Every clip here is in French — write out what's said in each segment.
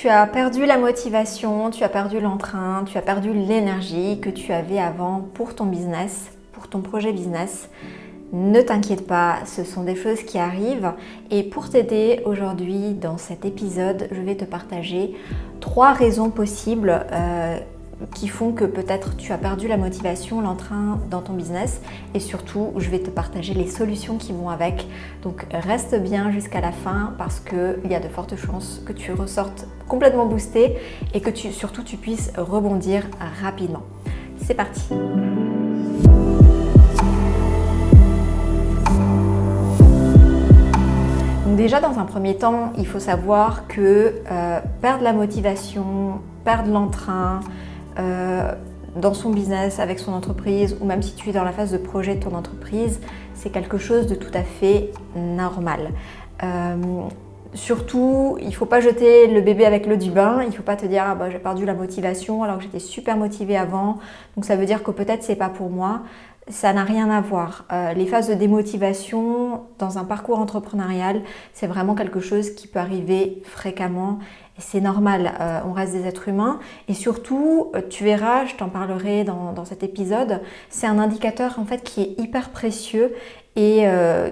tu as perdu la motivation, tu as perdu l'entrain, tu as perdu l'énergie que tu avais avant pour ton business, pour ton projet business, ne t'inquiète pas, ce sont des choses qui arrivent. Et pour t'aider aujourd'hui dans cet épisode, je vais te partager 3 raisons possibles qui font que peut-être tu as perdu la motivation, l'entrain dans ton business, et surtout je vais te partager les solutions qui vont avec. Donc reste bien jusqu'à la fin parce qu'il y a de fortes chances que tu ressortes complètement boosté et que surtout tu puisses rebondir rapidement. C'est parti. Donc déjà dans un premier temps, il faut savoir que perdre la motivation, perdre l'entrain, dans son business, avec son entreprise, ou même si tu es dans la phase de projet de ton entreprise, c'est quelque chose de tout à fait normal. Surtout, il ne faut pas jeter le bébé avec l'eau du bain, il ne faut pas te dire j'ai perdu la motivation alors que j'étais super motivée avant, donc ça veut dire que peut-être c'est pas pour moi. Ça n'a rien à voir. Les phases de démotivation dans un parcours entrepreneurial, c'est vraiment quelque chose qui peut arriver fréquemment et c'est normal, on reste des êtres humains et surtout, tu verras, je t'en parlerai dans cet épisode, c'est un indicateur en fait qui est hyper précieux et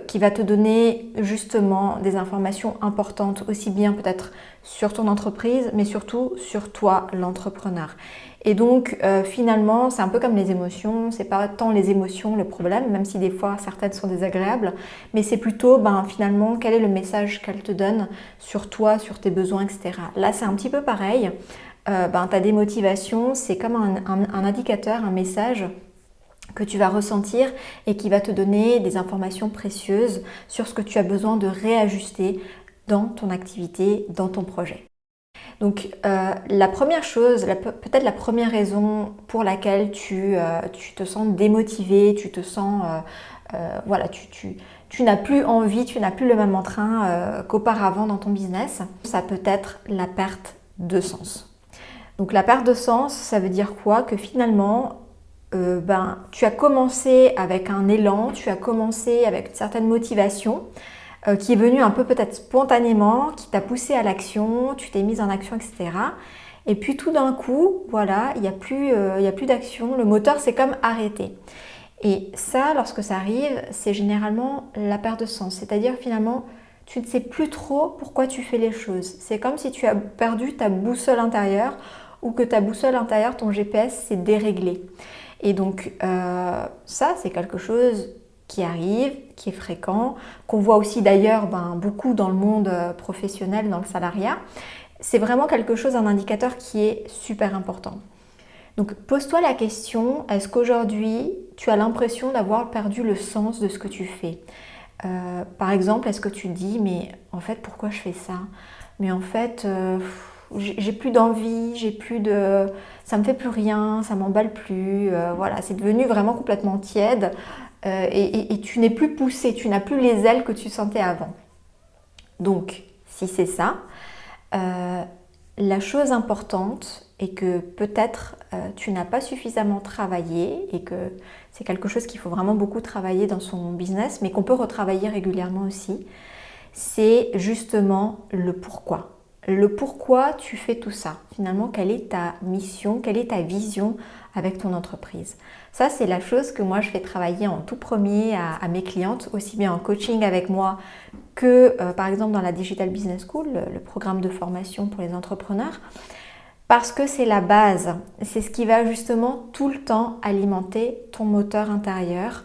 qui va te donner justement des informations importantes aussi bien peut-être sur ton entreprise mais surtout sur toi, l'entrepreneur. Et donc finalement, c'est un peu comme les émotions, c'est pas tant les émotions le problème, même si des fois certaines sont désagréables, mais c'est plutôt finalement quel est le message qu'elle te donne sur toi, sur tes besoins, etc. Là, c'est un petit peu pareil. Ta démotivation, c'est comme un indicateur, un message que tu vas ressentir et qui va te donner des informations précieuses sur ce que tu as besoin de réajuster dans ton activité, dans ton projet. Donc la première chose, peut-être la première raison pour laquelle tu te sens démotivé, tu te sens, tu n'as plus envie, tu n'as plus le même entrain qu'auparavant dans ton business, ça peut être la perte de sens. Donc la perte de sens, ça veut dire quoi? Que finalement, tu as commencé avec un élan, tu as commencé avec une certaine motivation, qui est venu un peu peut-être spontanément, qui t'a poussé à l'action, tu t'es mise en action, etc. Et puis tout d'un coup, voilà, il n'y a plus d'action, le moteur s'est comme arrêté. Et ça, lorsque ça arrive, c'est généralement la perte de sens. C'est-à-dire finalement, tu ne sais plus trop pourquoi tu fais les choses. C'est comme si tu as perdu ta boussole intérieure ou que ta boussole intérieure, ton GPS, s'est déréglé. Et donc ça, c'est quelque chose qui arrive, qui est fréquent, qu'on voit aussi d'ailleurs beaucoup dans le monde professionnel, dans le salariat. C'est vraiment quelque chose, un indicateur qui est super important. Donc pose-toi la question, est-ce qu'aujourd'hui tu as l'impression d'avoir perdu le sens de ce que tu fais? Par exemple, est-ce que tu te dis, mais en fait pourquoi je fais ça? Mais en fait, j'ai plus d'envie, ça me fait plus rien, ça m'emballe plus, voilà, c'est devenu vraiment complètement tiède. Et tu n'es plus poussé, tu n'as plus les ailes que tu sentais avant. Donc, si c'est ça, la chose importante est que peut-être tu n'as pas suffisamment travaillé et que c'est quelque chose qu'il faut vraiment beaucoup travailler dans son business, mais qu'on peut retravailler régulièrement aussi, c'est justement le pourquoi. Le pourquoi tu fais tout ça. Finalement, quelle est ta mission, quelle est ta vision avec ton entreprise. Ça, c'est la chose que moi, je fais travailler en tout premier à mes clientes, aussi bien en coaching avec moi que, par exemple, dans la Digital Business School, le programme de formation pour les entrepreneurs, parce que c'est la base. C'est ce qui va justement tout le temps alimenter ton moteur intérieur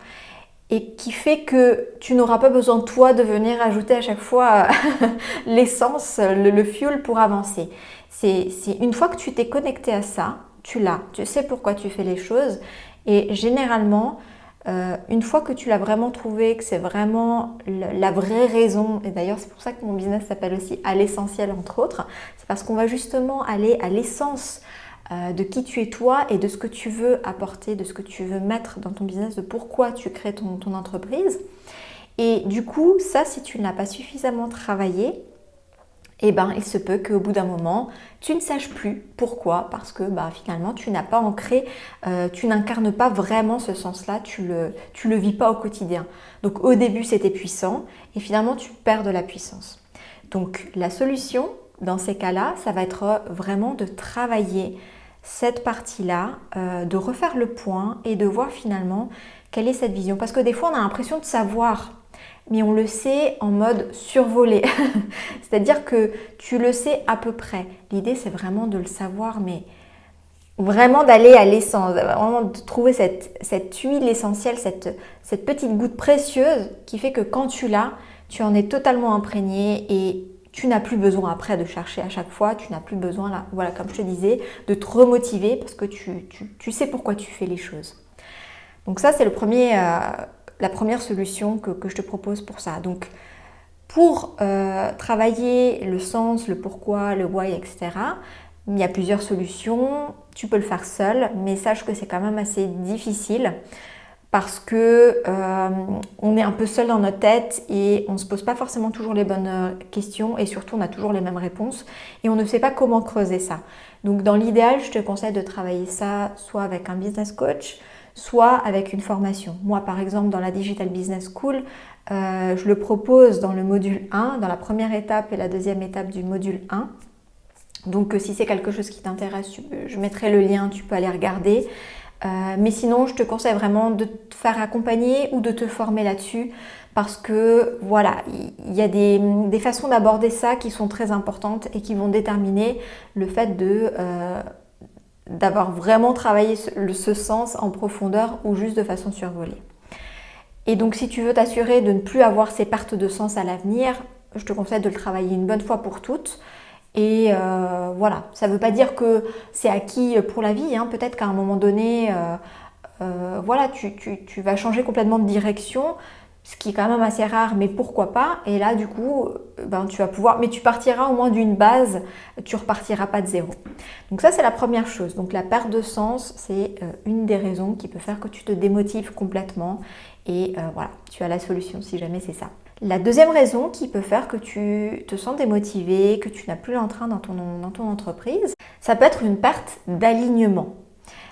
et qui fait que tu n'auras pas besoin, toi, de venir ajouter à chaque fois l'essence, le fuel pour avancer. C'est une fois que tu t'es connecté à ça, tu sais pourquoi tu fais les choses et généralement, une fois que tu l'as vraiment trouvé, que c'est vraiment la vraie raison, et d'ailleurs c'est pour ça que mon business s'appelle aussi à l'essentiel entre autres, c'est parce qu'on va justement aller à l'essence de qui tu es toi et de ce que tu veux apporter, de ce que tu veux mettre dans ton business, de pourquoi tu crées ton entreprise. Et du coup, ça, si tu ne l'as pas suffisamment travaillé, il se peut qu'au bout d'un moment, tu ne saches plus pourquoi, parce que finalement, tu n'as pas ancré, tu n'incarnes pas vraiment ce sens-là, tu le vis pas au quotidien. Donc au début, c'était puissant et finalement, tu perds de la puissance. Donc la solution, dans ces cas-là, ça va être vraiment de travailler cette partie-là, de refaire le point et de voir finalement quelle est cette vision. Parce que des fois, on a l'impression de savoir, mais on le sait en mode survolé. C'est-à-dire que tu le sais à peu près. L'idée, c'est vraiment de le savoir, mais vraiment d'aller à l'essence, vraiment de trouver cette huile essentielle, cette petite goutte précieuse qui fait que quand tu l'as, tu en es totalement imprégné et tu n'as plus besoin après de chercher à chaque fois, tu n'as plus besoin, là, voilà, comme je te disais, de te remotiver parce que tu sais pourquoi tu fais les choses. Donc ça, c'est la première solution que je te propose pour ça. Donc, pour travailler le sens, le pourquoi, le why, etc., il y a plusieurs solutions. Tu peux le faire seul, mais sache que c'est quand même assez difficile parce que on est un peu seul dans notre tête et on ne se pose pas forcément toujours les bonnes questions et surtout on a toujours les mêmes réponses et on ne sait pas comment creuser ça. Donc dans l'idéal, je te conseille de travailler ça soit avec un business coach, soit avec une formation. Moi par exemple dans la Digital Business School, je le propose dans le module 1, dans la première étape et la deuxième étape du module 1. Donc si c'est quelque chose qui t'intéresse, je mettrai le lien, tu peux aller regarder. Mais sinon, je te conseille vraiment de te faire accompagner ou de te former là-dessus parce que voilà, il y a des façons d'aborder ça qui sont très importantes et qui vont déterminer le fait d'avoir vraiment travaillé ce sens en profondeur ou juste de façon survolée. Et donc si tu veux t'assurer de ne plus avoir ces pertes de sens à l'avenir, je te conseille de le travailler une bonne fois pour toutes. Et voilà, ça ne veut pas dire que c'est acquis pour la vie, hein. Peut-être qu'à un moment donné, voilà, tu vas changer complètement de direction, ce qui est quand même assez rare, mais pourquoi pas. Et là, du coup, tu vas pouvoir, mais tu partiras au moins d'une base, tu repartiras pas de zéro. Donc ça, c'est la première chose. Donc la perte de sens, c'est une des raisons qui peut faire que tu te démotives complètement. Et voilà, tu as la solution si jamais c'est ça. La deuxième raison qui peut faire que tu te sens démotivé, que tu n'as plus l'entrain dans ton entreprise, ça peut être une perte d'alignement.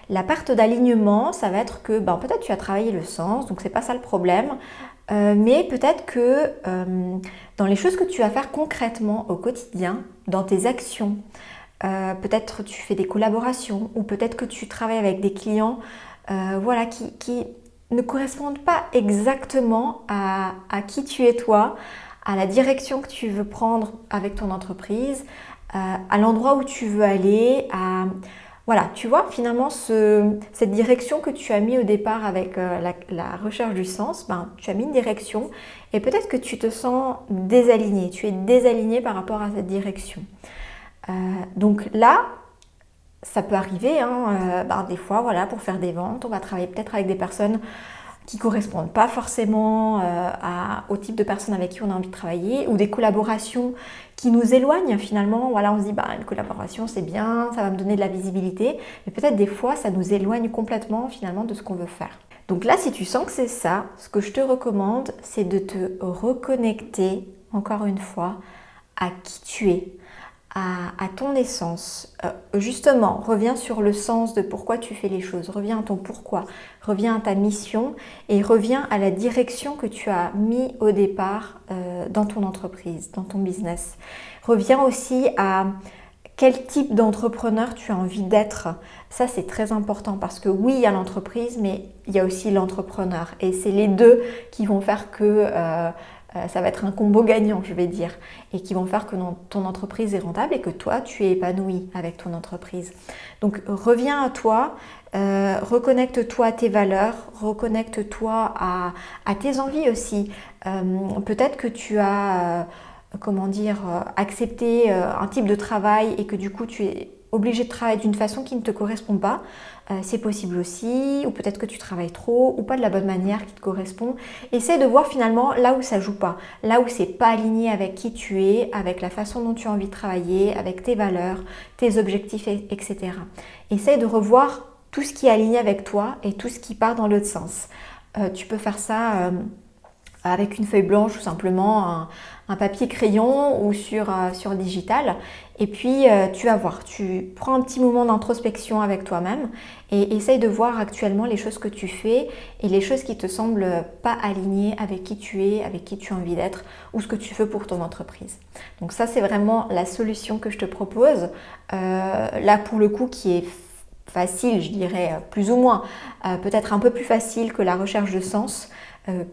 La perte d'alignement, ça va être que peut-être tu as travaillé le sens, donc c'est pas ça le problème, mais peut-être que dans les choses que tu vas faire concrètement au quotidien, dans tes actions, peut-être tu fais des collaborations ou peut-être que tu travailles avec des clients voilà, qui ne correspondent pas exactement à qui tu es toi, à la direction que tu veux prendre avec ton entreprise, à l'endroit où tu veux aller, voilà, tu vois, finalement, cette direction que tu as mis au départ avec la recherche du sens, tu as mis une direction et peut-être que tu te sens désaligné, tu es désaligné par rapport à cette direction. Donc là, ça peut arriver, hein, des fois, voilà, pour faire des ventes, on va travailler peut-être avec des personnes qui ne correspondent pas forcément au type de personnes avec qui on a envie de travailler ou des collaborations qui nous éloignent finalement. Voilà, on se dit une collaboration c'est bien, ça va me donner de la visibilité, mais peut-être des fois ça nous éloigne complètement finalement de ce qu'on veut faire. Donc là, si tu sens que c'est ça, ce que je te recommande, c'est de te reconnecter encore une fois à qui tu es, à ton essence. Justement, reviens sur le sens de pourquoi tu fais les choses, reviens à ton pourquoi, reviens à ta mission et reviens à la direction que tu as mis au départ dans ton entreprise, dans ton business. Reviens aussi à quel type d'entrepreneur tu as envie d'être. Ça, c'est très important parce que oui, il y a l'entreprise, mais il y a aussi l'entrepreneur. Et c'est les deux qui vont faire que ça va être un combo gagnant, je vais dire, et qui vont faire que ton entreprise est rentable et que toi, tu es épanoui avec ton entreprise. Donc, reviens à toi, reconnecte-toi à tes valeurs, reconnecte-toi à tes envies aussi. Peut-être que tu as, accepté un type de travail et que du coup, tu es obligé de travailler d'une façon qui ne te correspond pas. C'est possible aussi, ou peut-être que tu travailles trop, ou pas de la bonne manière qui te correspond. Essaie de voir finalement là où ça joue pas, là où c'est pas aligné avec qui tu es, avec la façon dont tu as envie de travailler, avec tes valeurs, tes objectifs, etc. Essaie de revoir tout ce qui est aligné avec toi et tout ce qui part dans l'autre sens. Tu peux faire ça avec une feuille blanche ou simplement un papier crayon ou sur digital. Et puis tu vas voir, tu prends un petit moment d'introspection avec toi-même et essaye de voir actuellement les choses que tu fais et les choses qui te semblent pas alignées avec qui tu es, avec qui tu as envie d'être ou ce que tu veux pour ton entreprise. Donc ça, c'est vraiment la solution que je te propose. Là, pour le coup, qui est facile, je dirais, plus ou moins, peut-être un peu plus facile que la recherche de sens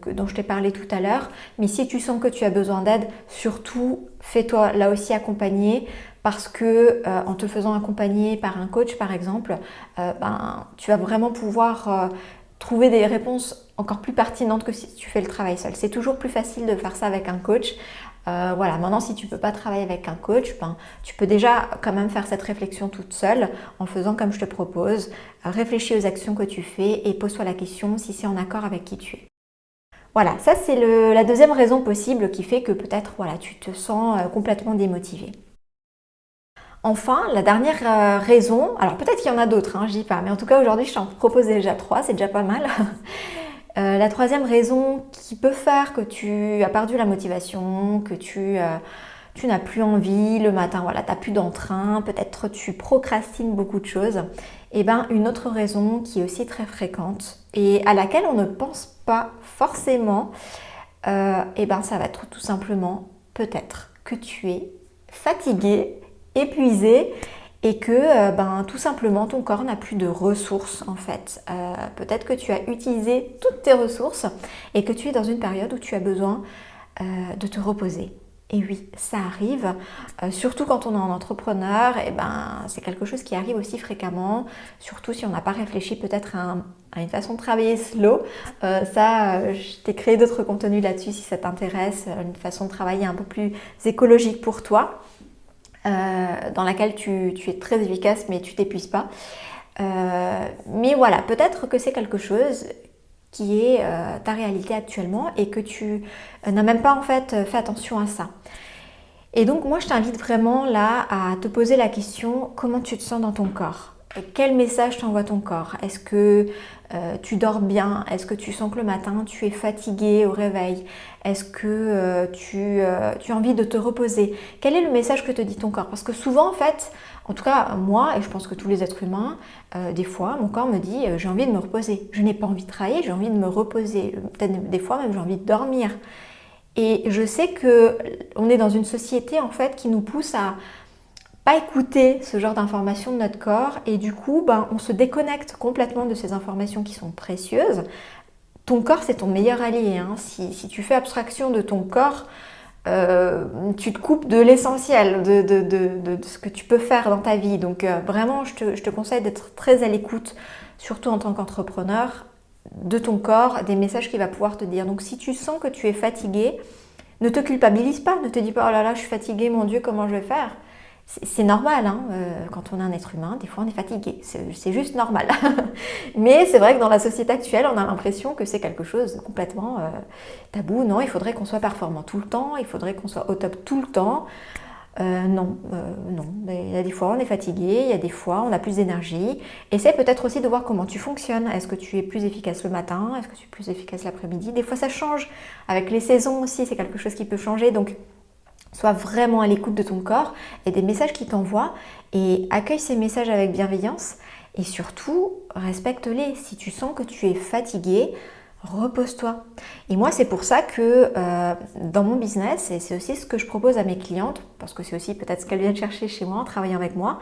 dont je t'ai parlé tout à l'heure. Mais si tu sens que tu as besoin d'aide, surtout fais-toi là aussi accompagner parce que en te faisant accompagner par un coach par exemple, tu vas vraiment pouvoir trouver des réponses encore plus pertinentes que si tu fais le travail seul. C'est toujours plus facile de faire ça avec un coach. Voilà, maintenant si tu ne peux pas travailler avec un coach, tu peux déjà quand même faire cette réflexion toute seule en faisant comme je te propose. Réfléchis aux actions que tu fais et pose-toi la question si c'est en accord avec qui tu es. Voilà, ça c'est la deuxième raison possible qui fait que peut-être voilà, tu te sens complètement démotivé. Enfin, la dernière raison, alors peut-être qu'il y en a d'autres, je dis pas, mais en tout cas aujourd'hui je t'en propose déjà 3, c'est déjà pas mal. La troisième raison qui peut faire que tu as perdu la motivation, que tu n'as plus envie le matin, voilà, tu n'as plus d'entrain, peut-être tu procrastines beaucoup de choses. Et bien une autre raison qui est aussi très fréquente et à laquelle on ne pense pas forcément, ça va être tout simplement peut-être que tu es fatigué, épuisé et que tout simplement ton corps n'a plus de ressources en fait. Peut-être que tu as utilisé toutes tes ressources et que tu es dans une période où tu as besoin de te reposer. Et oui, ça arrive, surtout quand on est en entrepreneur, c'est quelque chose qui arrive aussi fréquemment, surtout si on n'a pas réfléchi peut-être à une façon de travailler slow. Je t'ai créé d'autres contenus là-dessus si ça t'intéresse, une façon de travailler un peu plus écologique pour toi. Dans laquelle tu es très efficace mais tu t'épuises pas. Mais voilà, peut-être que c'est quelque chose qui est ta réalité actuellement et que tu n'as même pas en fait fait attention à ça. Et donc moi je t'invite vraiment là à te poser la question, comment tu te sens dans ton corps ? Quel message t'envoie ton corps ? Est-ce que tu dors bien ? Est-ce que tu sens que le matin tu es fatigué au réveil ? Est-ce que tu as envie de te reposer ? Quel est le message que te dit ton corps ? Parce que souvent en fait, en tout cas moi et je pense que tous les êtres humains, des fois mon corps me dit j'ai envie de me reposer. Je n'ai pas envie de travailler, j'ai envie de me reposer. Peut-être des fois même j'ai envie de dormir. Et je sais qu'on est dans une société en fait qui nous pousse à pas écouter ce genre d'informations de notre corps et du coup on se déconnecte complètement de ces informations qui sont précieuses. Ton corps c'est ton meilleur allié, si tu fais abstraction de ton corps, tu te coupes de l'essentiel de ce que tu peux faire dans ta vie. Donc vraiment je te conseille d'être très à l'écoute, surtout en tant qu'entrepreneur, de ton corps, des messages qu'il va pouvoir te dire. Donc si tu sens que tu es fatigué, ne te culpabilise pas, ne te dis pas oh là là je suis fatiguée, mon Dieu comment je vais faire. C'est normal, quand on est un être humain, des fois on est fatigué, c'est juste normal. Mais c'est vrai que dans la société actuelle, on a l'impression que c'est quelque chose de complètement tabou. Non, il faudrait qu'on soit performant tout le temps, il faudrait qu'on soit au top tout le temps. Non. Il y a des fois on est fatigué, il y a des fois on a plus d'énergie. Essaie peut-être aussi de voir comment tu fonctionnes. Est-ce que tu es plus efficace le matin? Est-ce que tu es plus efficace l'après-midi? Des fois ça change. Avec les saisons aussi, c'est quelque chose qui peut changer. Donc sois vraiment à l'écoute de ton corps et des messages qu'il t'envoie et accueille ces messages avec bienveillance et surtout respecte-les. Si tu sens que tu es fatigué, repose-toi. Et moi c'est pour ça que dans mon business, et c'est aussi ce que je propose à mes clientes, parce que c'est aussi peut-être ce qu'elles viennent chercher chez moi en travaillant avec moi,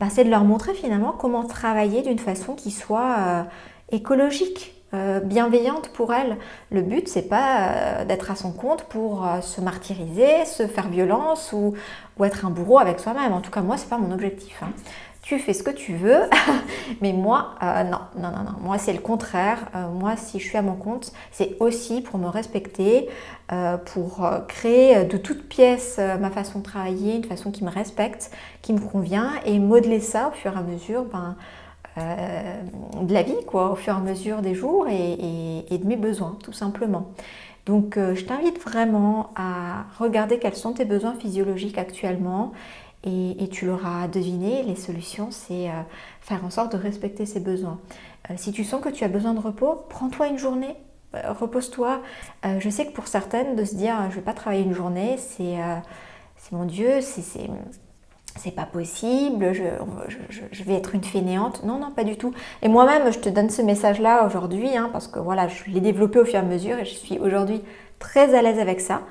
c'est de leur montrer finalement comment travailler d'une façon qui soit écologique. Bienveillante pour elle. Le but, c'est pas d'être à son compte pour se martyriser, se faire violence ou être un bourreau avec soi-même. En tout cas, moi, c'est pas mon objectif. Tu fais ce que tu veux, mais moi, non. Moi, c'est le contraire. Moi, si je suis à mon compte, c'est aussi pour me respecter, pour créer de toutes pièces ma façon de travailler, une façon qui me respecte, qui me convient, et modeler ça au fur et à mesure, de la vie, au fur et à mesure des jours et de mes besoins, tout simplement. Donc, je t'invite vraiment à regarder quels sont tes besoins physiologiques actuellement et tu l'auras deviné, les solutions, c'est faire en sorte de respecter ces besoins. Si tu sens que tu as besoin de repos, prends-toi une journée, repose-toi. Je sais que pour certaines, de se dire je ne vais pas travailler une journée, c'est mon Dieu, c'est pas possible, je vais être une fainéante. Non, non, pas du tout. Et moi-même, je te donne ce message-là aujourd'hui, hein, parce que voilà, je l'ai développé au fur et à mesure et je suis aujourd'hui très à l'aise avec ça.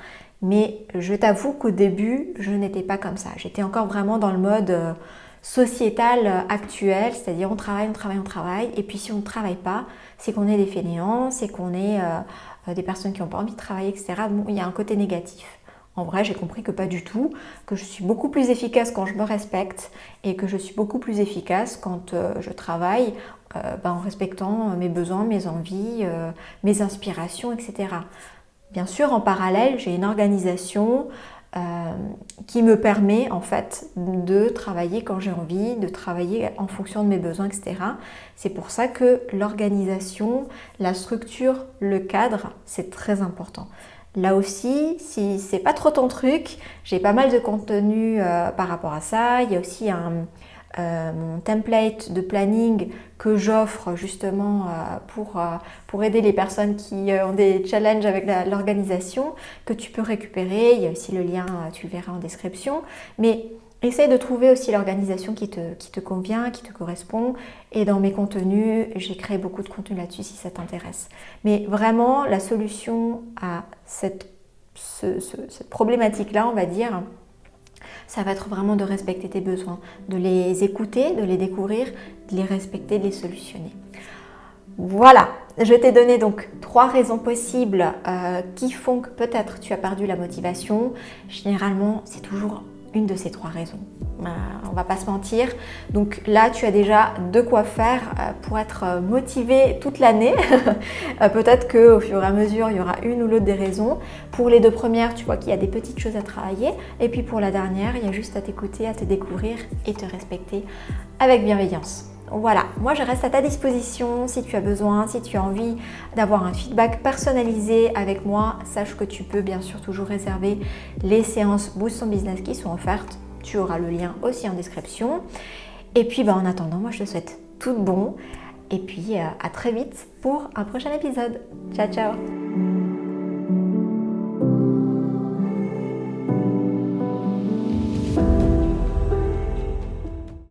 Mais je t'avoue qu'au début, je n'étais pas comme ça. J'étais encore vraiment dans le mode sociétal actuel, c'est-à-dire on travaille, on travaille, on travaille. Et puis si on ne travaille pas, c'est qu'on est des fainéants, c'est qu'on est des personnes qui n'ont pas envie de travailler, etc. Bon, il y a un côté négatif. En vrai, j'ai compris que pas du tout, que je suis beaucoup plus efficace quand je me respecte et que je suis beaucoup plus efficace quand je travaille en respectant mes besoins, mes envies, mes inspirations, etc. Bien sûr, en parallèle, j'ai une organisation qui me permet en fait de travailler quand j'ai envie, de travailler en fonction de mes besoins, etc. C'est pour ça que l'organisation, la structure, le cadre, c'est très important. Là aussi, si c'est pas trop ton truc, j'ai pas mal de contenu par rapport à ça. Il y a aussi mon template de planning que j'offre justement pour aider les personnes qui ont des challenges avec l'organisation, que tu peux récupérer. Il y a aussi le lien, tu le verras en description. Mais essaye de trouver aussi l'organisation qui te convient, qui te correspond. Et dans mes contenus, j'ai créé beaucoup de contenu là-dessus si ça t'intéresse. Mais vraiment, la solution à cette problématique-là, on va dire, ça va être vraiment de respecter tes besoins, de les écouter, de les découvrir, de les respecter, de les solutionner. Voilà, je t'ai donné donc 3 raisons possibles qui font que peut-être tu as perdu la motivation. Généralement, c'est toujours une de ces 3 raisons. On va pas se mentir. Donc là, tu as déjà de quoi faire pour être motivé toute l'année. Peut-être qu'au fur et à mesure, il y aura une ou l'autre des raisons. Pour les 2 premières, tu vois qu'il y a des petites choses à travailler. Et puis pour la dernière, il y a juste à t'écouter, à te découvrir et te respecter avec bienveillance. Voilà, moi je reste à ta disposition si tu as besoin, si tu as envie d'avoir un feedback personnalisé avec moi, sache que tu peux bien sûr toujours réserver les séances Boost ton business qui sont offertes. Tu auras le lien aussi en description. Et puis en attendant, moi je te souhaite tout de bon et puis à très vite pour un prochain épisode. Ciao ciao.